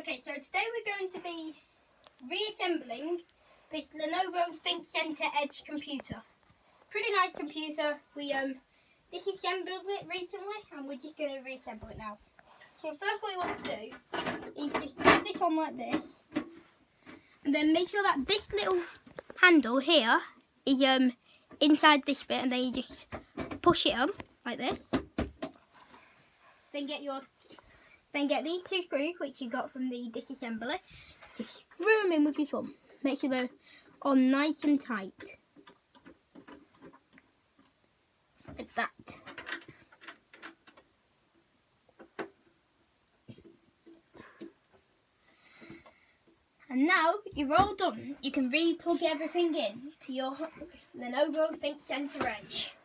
Okay, so today we're going to be reassembling this Lenovo ThinkCentre Edge computer. Pretty nice computer. We disassembled it recently and we're just going to reassemble it now. So first what you want to do is just put this on like this, and then make sure that this little handle here is inside this bit, and then you just push it on like this. Then get these two screws which you got from the disassembly. Just screw them in with your thumb. Make sure they're on nice and tight. Like that. And now you're all done. You can re-plug everything in to your Lenovo ThinkCentre Edge.